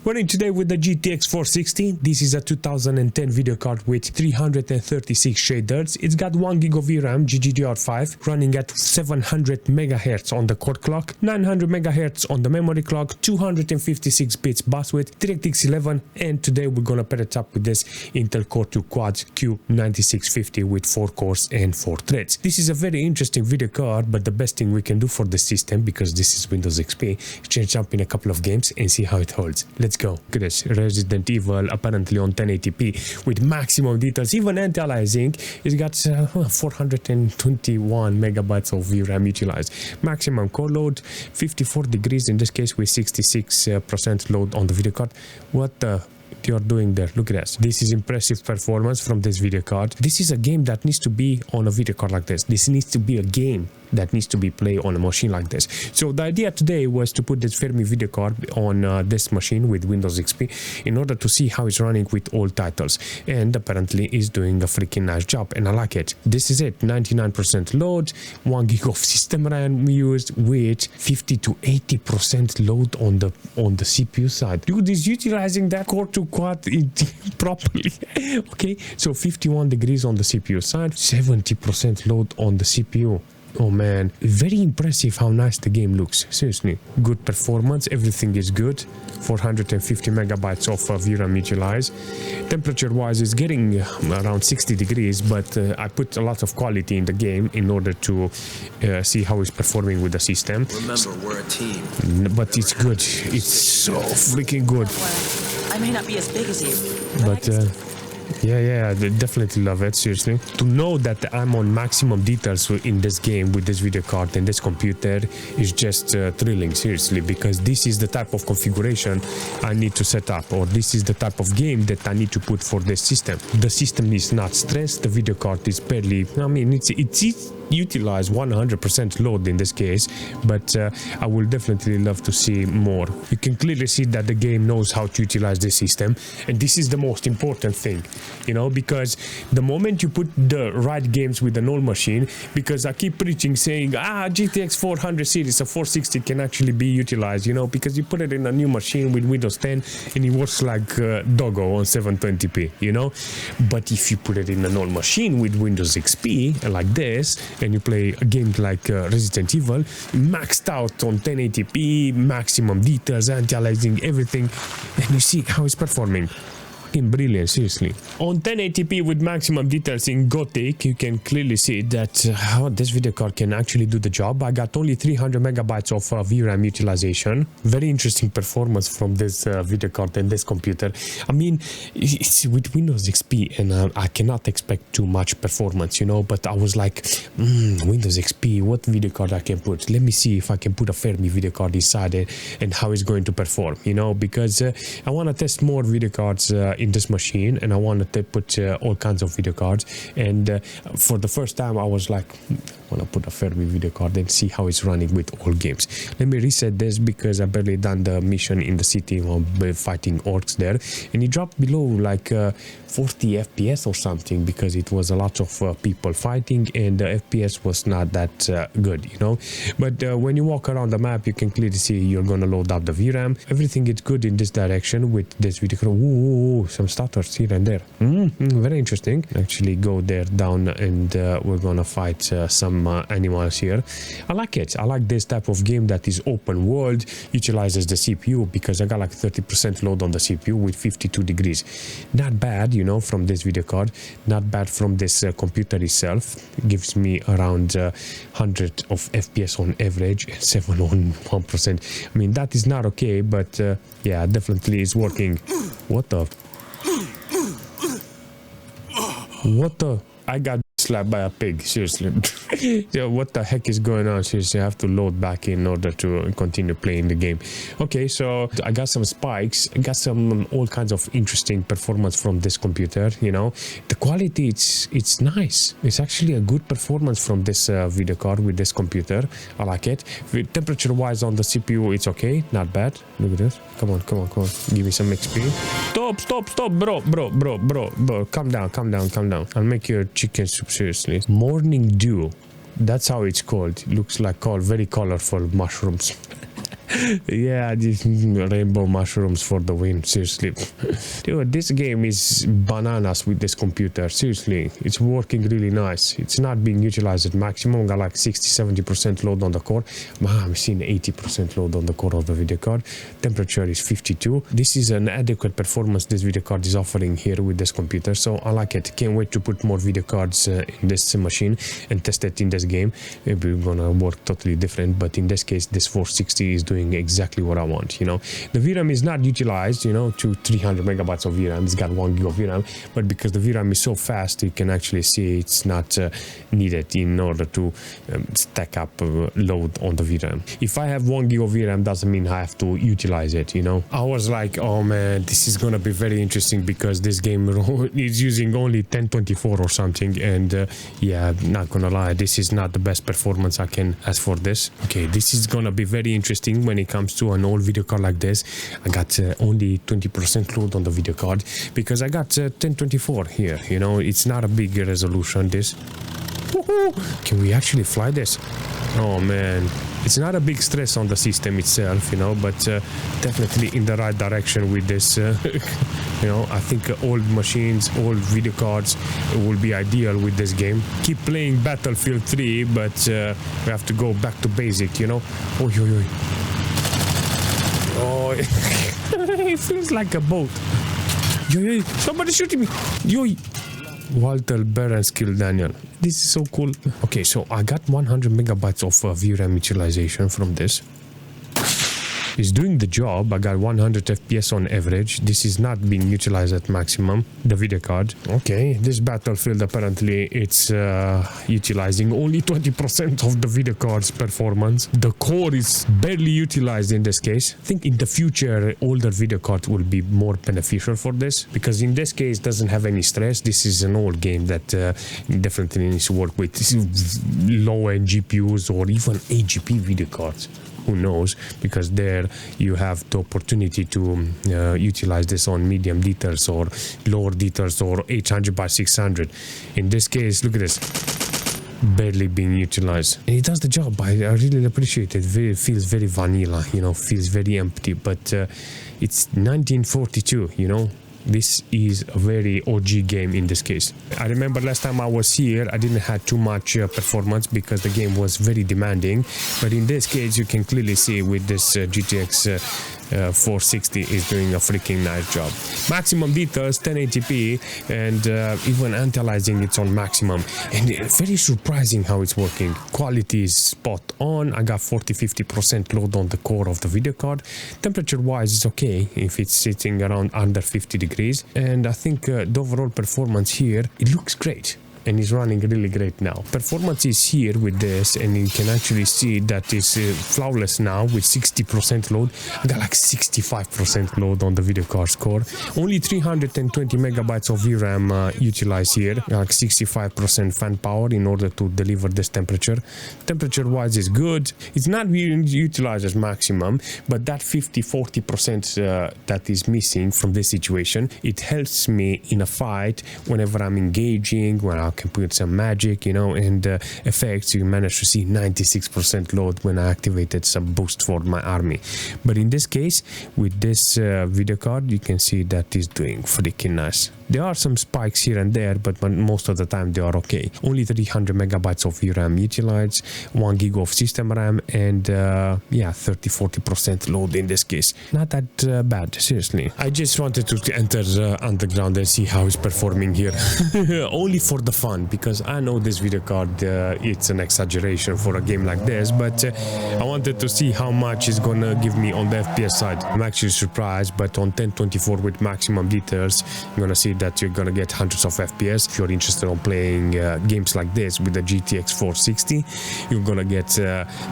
Running today with the GTX 460. This is a 2010 video card with 336 shaders. It's got 1 GB of VRAM, GDDR5, running at 700 MHz on the core clock, 900 MHz on the memory clock, 256 bits bus width, DirectX 11, and today we're gonna pair it up with this Intel Core 2 Quad Q9650 with 4 cores and 4 threads. This is a very interesting video card, but the best thing we can do for the system, because this is Windows XP, is change up in a couple of games and see how it holds. Let's go. Look at this. Resident Evil apparently on 1080p with maximum details, even anti-aliasing. It's got 421 megabytes of VRAM utilized. Maximum core load 54 degrees in this case with 66% load on the video card. What the you're doing there? Look at this. This is impressive performance from this video card. This is a game that needs to be on a video card like this. This needs to be a game that needs to be played on a machine like this. So the idea today was to put this Fermi video card on this machine with Windows XP in order to see how it's running with all titles, and apparently is doing a freaking nice job, and I like it. This is it. 99% load, 1 gig of system RAM used with 50 to 80% load on the CPU side. Dude is utilizing that Core 2 Quad properly. Okay, so 51 degrees on the CPU side, 70% load on the CPU. Oh man, very impressive how nice the game looks. Seriously, good performance, everything is good. 450 megabytes of VRAM utilized. Temperature wise is getting around 60 degrees, but I put a lot of quality in the game in order to see how it's performing with the system. Remember, we're a team. But it's good, it's so freaking good. I may not be as big as you, but yeah, I definitely love it, seriously. To know that I'm on maximum details in this game with this video card and this computer is just thrilling, seriously, because this is the type of configuration I need to set up, or this is the type of game that I need to put for this system. The system is not stressed, the video card is barely, I mean, it's utilized 100% load in this case, but I will definitely love to see more. You can clearly see that the game knows how to utilize the system, and this is the most important thing, you know, because the moment you put the right games with an old machine, because I keep preaching saying GTX 400 series, a 460 can actually be utilized, you know, because you put it in a new machine with Windows 10 and it works like doggo on 720p, you know. But if you put it in an old machine with Windows XP like this, and you play a game like Resident Evil, maxed out on 1080p, maximum details, anti-aliasing, everything, and you see how it's performing. Brilliant, seriously. On 1080p with maximum details in Gothic, you can clearly see that this video card can actually do the job. I got only 300 megabytes of VRAM utilization. Very interesting performance from this video card and this computer. I mean, it's with Windows XP, and I cannot expect too much performance, you know, but I was like, Windows XP, what video card I can put? Let me see if I can put a Fermi video card inside it and how it's going to perform, you know, because I want to test more video cards in this machine, and I want to put all kinds of video cards, and for the first time I was like, I want to put a Fermi video card and see how it's running with all games. Let me reset this because I barely done the mission in the city while fighting orcs there, and it dropped below like 40 FPS or something, because it was a lot of people fighting and the FPS was not that good, you know. But when you walk around the map, you can clearly see you're gonna load up the VRAM. Everything is good in this direction with this video card. Ooh, some stutters here and there. Very interesting. Actually go there down, and we're gonna fight some animals here. I like it. I like this type of game that is open world, utilizes the CPU, because I got like 30% load on the CPU with 52 degrees. Not bad, you know, from this video card. Not bad from this computer itself. It gives me around 100 of FPS on average and 7 on 1%. I mean, that is not okay, but yeah, definitely is working. What the? What the? I got slapped by a pig, seriously. Yeah, what the heck is going on? Seriously, I have to load back in order to continue playing the game. Okay, so I got some spikes, I got some all kinds of interesting performance from this computer, you know. The quality, it's nice. It's actually a good performance from this video card with this computer. I like it. Temperature wise on the CPU, it's okay, not bad. Look at this. Come on. Give me some XP. Stop, bro. Calm down. I'll make your chicken soup, seriously. Morning Dew. That's how it's called. It looks like very colorful mushrooms. Yeah, these rainbow mushrooms for the win, seriously. Dude, this game is bananas with this computer, seriously. It's working really nice. It's not being utilized at maximum. Got like 60-70% load on the core. I'm seeing 80% load on the core of the video card. Temperature is 52. This is an adequate performance this video card is offering here with this computer, so I like it. Can't wait to put more video cards in this machine and test it in this game. Maybe we're gonna work totally different, but in this case this 460 is doing exactly what I want, you know. The VRAM is not utilized, you know, to 300 megabytes of VRAM. It's got 1 gig of VRAM, but because the VRAM is so fast, you can actually see it's not needed in order to stack up load on the VRAM. If I have 1 gig of VRAM, doesn't mean I have to utilize it, you know. I was like, oh man, this is gonna be very interesting because this game is using only 1024 or something, and yeah, not gonna lie, this is not the best performance I can ask for this. Okay, this is gonna be very interesting when it comes to an old video card like this. I got only 20% load on the video card because I got 1024 here, you know. It's not a big resolution, this. Can we actually fly this? Oh man, it's not a big stress on the system itself, you know, but definitely in the right direction with this. You know, I think old machines, old video cards will be ideal with this game. Keep playing Battlefield 3, but we have to go back to basic, you know. Oh, it feels like a boat. Somebody shooting me. Walter Barons killed Daniel. This is so cool. Okay, so I got 100 megabytes of VRAM utilization from this. It's doing the job. I got 100 FPS on average. This is not being utilized at maximum, the video card. Okay, this Battlefield apparently it's utilizing only 20% of the video card's performance. The core is barely utilized in this case. I think in the future older video cards will be more beneficial for this, because in this case it doesn't have any stress. This is an old game that definitely needs to work with low-end GPUs or even AGP video cards. Who knows, because there you have the opportunity to utilize this on medium details or lower details or 800 by 600. In this case, look at this, barely being utilized, and it does the job. I really appreciate it. It feels very vanilla, you know, feels very empty, but it's 1942, you know. This is a very OG game in this case. I remember last time I was here, I didn't have too much performance because the game was very demanding. But in this case, you can clearly see with this GTX 460 is doing a freaking nice job. Maximum details, 1080p, and even anti-aliasing it's on maximum. And very surprising how it's working. Quality is spot on. I got 40-50% load on the core of the video card. Temperature-wise, it's okay if it's sitting around under 50 degrees. And I think the overall performance here, it looks great. And it's running really great now. Performance is here with this, and you can actually see that it's flawless now with 60% load. I got like 65% load on the video card's core. Only 320 megabytes of VRAM utilized here, like 65% fan power in order to deliver this temperature. Temperature-wise is good. It's not being utilized as maximum, but that 50-40% that is missing from this situation, it helps me in a fight whenever I'm engaging, when I can put some magic, you know, and effects. You manage to see 96% load when I activated some boost for my army. But in this case, with this video card, you can see that it's doing freaking nice. There are some spikes here and there, but most of the time they are okay. Only 300 megabytes of VRAM utilized, 1 gig of system RAM, and yeah, 30-40% load in this case. Not that bad, seriously. I just wanted to enter Underground and see how it's performing here. Only for the fun, because I know this video card, it's an exaggeration for a game like this, but I wanted to see how much it's gonna give me on the FPS side. I'm actually surprised, but on 1024 with maximum details, you're gonna see that you're gonna get hundreds of FPS. If you're interested in playing games like this with the GTX 460, you're gonna get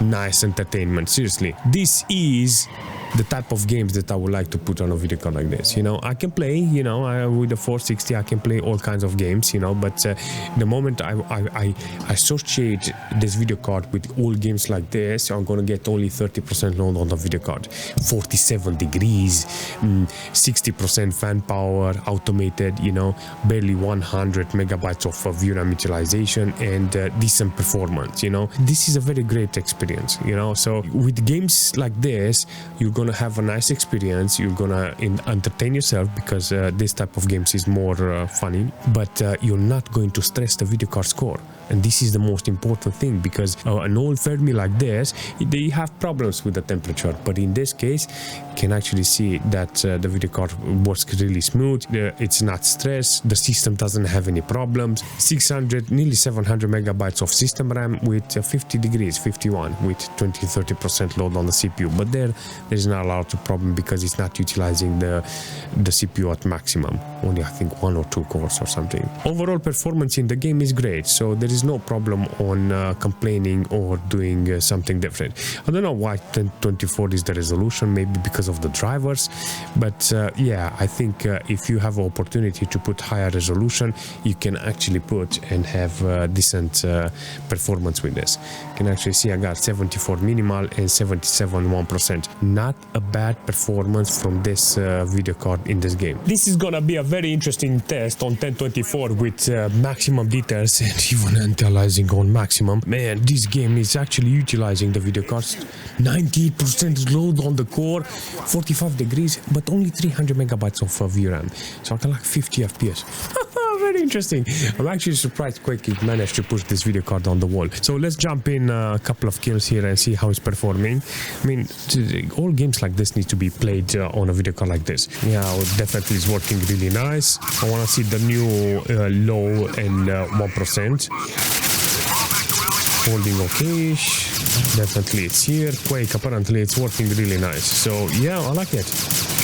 nice entertainment. Seriously, this is the type of games that I would like to put on a video card like this. You know, I can play, you know, with the 460 I can play all kinds of games, you know, but the moment I associate this video card with all games like this, I'm gonna get only 30% load on the video card, 47 degrees, 60% fan power, automated, you know, barely 100 megabytes of VRAM utilization, and decent performance. You know, this is a very great experience, you know. So with games like this, you're gonna have a nice experience, you're gonna entertain yourself, because this type of games is more funny, but you're not going to stress the video card score. And this is the most important thing, because an old Fermi like this, they have problems with the temperature, but in this case you can actually see that the video card works really smooth. It's not stressed, the system doesn't have any problems. 600, nearly 700 megabytes of system RAM with 50 degrees, 51, with 20-30% load on the CPU, but there's not a lot of problem, because it's not utilizing the CPU at maximum, only I think 1 or 2 cores or something. Overall performance in the game is great, so there is no problem on complaining or doing something different. I don't know why 1024 is the resolution, maybe because of the drivers, but yeah, I think if you have an opportunity to put higher resolution, you can actually put and have decent performance with this. You can actually see I got 74 minimal and 77 1%. Not a bad performance from this video card in this game. This is gonna be a very interesting test on 1024 with maximum details and even analyzing on maximum. Man, this game is actually utilizing the video cards. 98% load on the core, 45 degrees, but only 300 megabytes of VRAM. So I got like 50 FPS. Very interesting. I'm actually surprised Quake managed to push this video card on the wall. So let's jump in a couple of kills here and see how it's performing. I mean, all games like this need to be played on a video card like this. Yeah, definitely is working really nice. I want to see the new low and 1%. Holding okay. Definitely it's here. Quake, apparently it's working really nice. So yeah, I like it.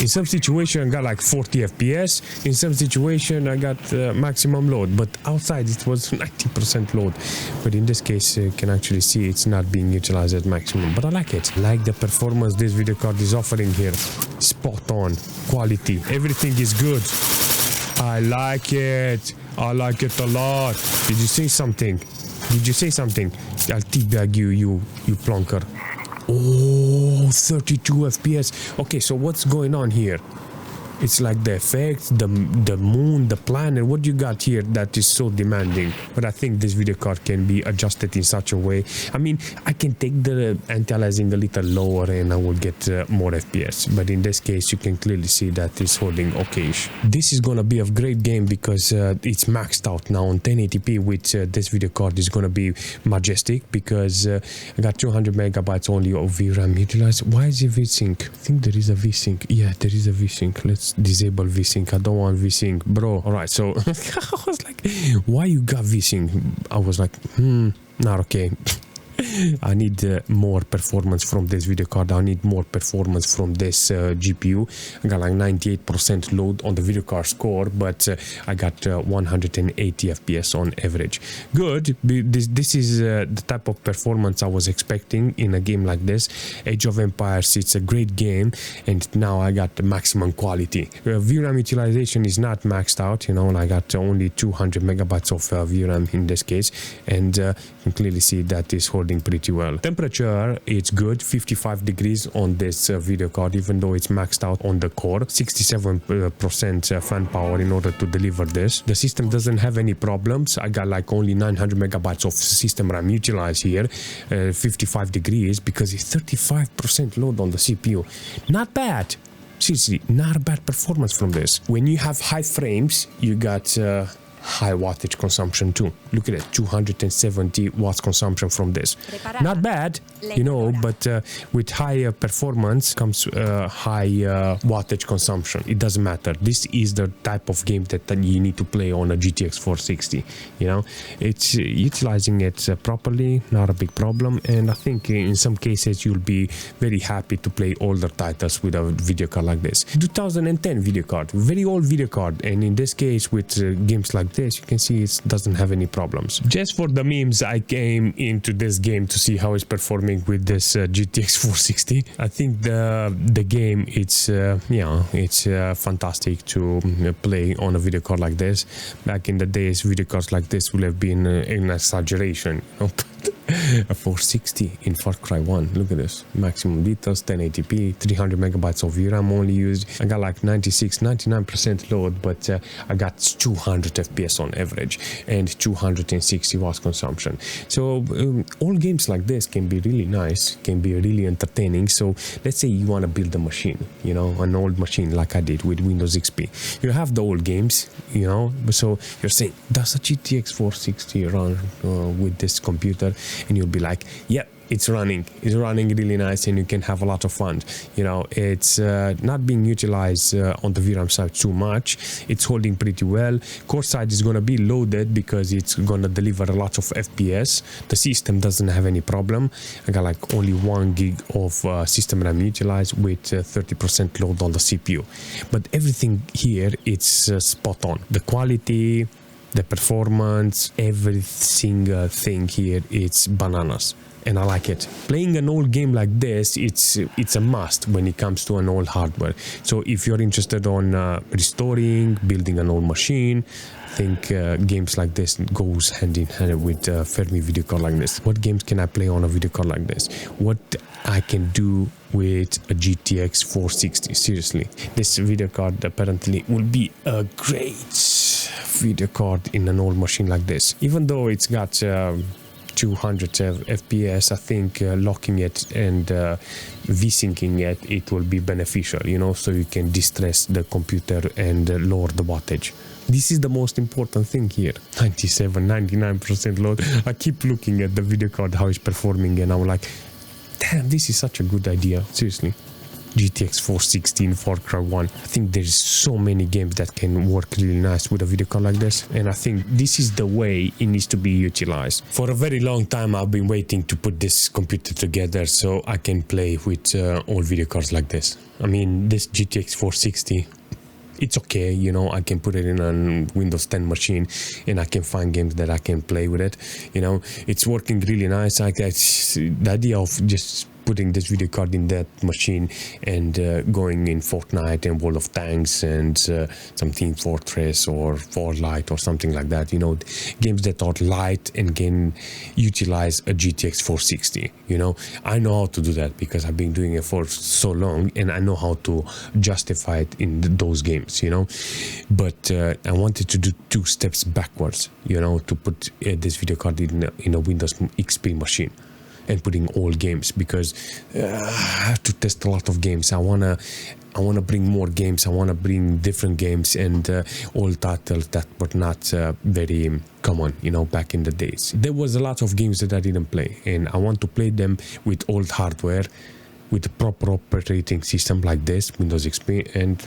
In some situation I got like 40 FPS. In some situation I got maximum load, but outside it was 90% load. But in this case you can actually see it's not being utilized at maximum. But I like it. I like the performance this video card is offering here. Spot on. Quality. Everything is good. I like it. I like it a lot. Did you say something? Did you say something? I'll teabag you plonker. Oh, 32 FPS. Okay, so what's going on here? It's like the effects, the moon, the planet. What you got here that is so demanding? But I think this video card can be adjusted in such a way. I mean, I can take the anti-aliasing a little lower and I will get more FPS. But in this case, you can clearly see that it's holding okay-ish. This is gonna be a great game because it's maxed out now on 1080p with this video card. Is gonna be majestic because I got 200 megabytes only of VRAM utilized. Why is it VSync? I think there is a VSync. Yeah, there is a VSync. Let's disable VSync. I don't want VSync, bro. All right, so I was like, why you got VSync? I was like, not okay. I need more performance from this video card. I need more performance from this GPU. I got like 98% load on the video card score, but I got 180 FPS on average. Good. This is the type of performance I was expecting in a game like this. Age of Empires, it's a great game, and now I got the maximum quality. VRAM utilization is not maxed out, you know, I got only 200 megabytes of VRAM in this case, and you can clearly see that is holding pretty well. Temperature, it's good, 55 degrees on this video card, even though it's maxed out on the core. 67% fan power in order to deliver this. The system doesn't have any problems. I got like only 900 megabytes of system RAM utilized here. 55 degrees because it's 35% load on the CPU. Not bad. Seriously, not a bad performance from this. When you have high frames, you got high wattage consumption too. Look at it, 270 watts consumption from this. Not bad, you know, but with higher performance comes high wattage consumption. It doesn't matter. This is the type of game that you need to play on a GTX 460. You know, it's utilizing it properly, not a big problem. And I think in some cases you'll be very happy to play older titles with a video card like this. 2010 video card, very old video card, and in this case with games like like this, you can see it doesn't have any problems. Just for the memes, I came into this game to see how it's performing with this GTX 460. I think the game, it's fantastic to play on a video card like this. Back in the days, video cards like this would have been an exaggeration, you know? A 460 in Far Cry 1. Look at this. Maximum details, 1080p, 300 megabytes of VRAM only used. I got like 99% load, but I got 200 FPS on average and 260 watts consumption. So all games like this can be really nice, can be really entertaining. So let's say you want to build a machine, you know, an old machine like I did with Windows XP. You have the old games, you know, so you're saying, does a GTX 460 run with this computer? And you'll be like, yeah, it's running really nice, and you can have a lot of fun. You know, it's not being utilized on the VRAM side too much. It's holding pretty well. Core side is going to be loaded because it's going to deliver a lot of FPS. The system doesn't have any problem. I got like only 1 gig of system RAM utilized with 30% load on the CPU. But everything here, it's spot on. The quality, the performance, every single thing here, it's bananas, and I like it. Playing an old game like this, it's a must when it comes to an old hardware. So if you're interested on restoring, building an old machine, I think games like this goes hand in hand with Fermi video card like this. What games can I play on a video card like this? What I can do with a GTX 460? Seriously, this video card apparently will be a great video card in an old machine like this. Even though it's got 200 FPS, I think locking it and V-syncing it will be beneficial, you know, so you can distress the computer and lower the wattage. This is the most important thing here. 99% load. I keep looking at the video card, how it's performing, and I'm like, damn, this is such a good idea. Seriously. GTX 460 in Far Cry 1. I think there's so many games that can work really nice with a video card like this, and I think this is the way it needs to be utilized. For a very long time I've been waiting to put this computer together so I can play with all video cards like this. I mean, this GTX 460, it's okay, you know, I can put it in a Windows 10 machine and I can find games that I can play with it, you know. It's working really nice. The idea of just putting this video card in that machine and going in Fortnite and World of Tanks and some Team Fortress or Fortnite or something like that, you know, games that are light and can utilize a GTX 460, you know. I know how to do that because I've been doing it for so long, and I know how to justify it in those games, you know. But I wanted to do 2 steps backwards, you know, to put this video card in a Windows XP machine and putting all games, because I have to test a lot of games. I wanna bring more games. I wanna bring different games and all titles that were not very common, you know, back in the days. There was a lot of games that I didn't play, and I want to play them with old hardware, with a proper operating system like this, Windows XP, and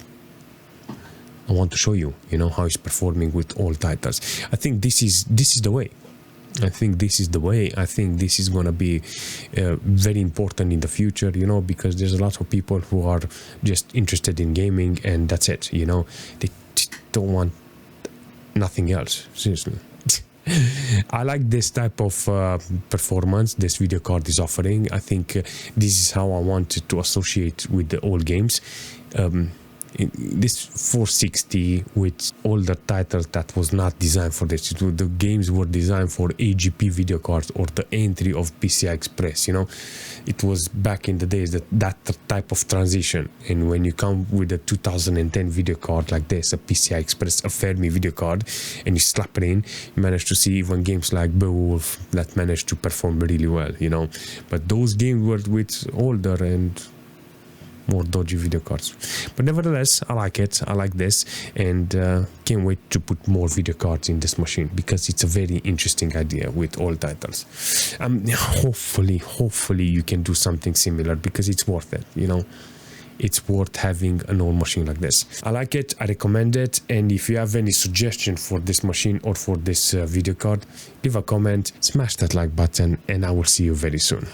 I want to show you, you know, how it's performing with all titles. I think this is the way. I think this is the way. I think this is going to be very important in the future, you know, because there's a lot of people who are just interested in gaming and that's it, you know. They don't want nothing else, seriously. I like this type of performance this video card is offering. I think this is how I wanted to associate with the old games. This 460 with all the titles that was not designed for this. The games were designed for AGP video cards or the entry of PCI Express, you know. It was back in the days that type of transition, and when you come with a 2010 video card like this, a PCI Express, a Fermi video card, and you slap it in, you manage to see even games like Beowulf that managed to perform really well, you know. But those games were with older and more dodgy video cards, but nevertheless I like it. I like this, and can't wait to put more video cards in this machine because it's a very interesting idea with all titles. Hopefully you can do something similar because it's worth it, you know. It's worth having an old machine like this. I like it, I recommend it, and if you have any suggestion for this machine or for this video card, leave a comment, smash that like button, and I will see you very soon.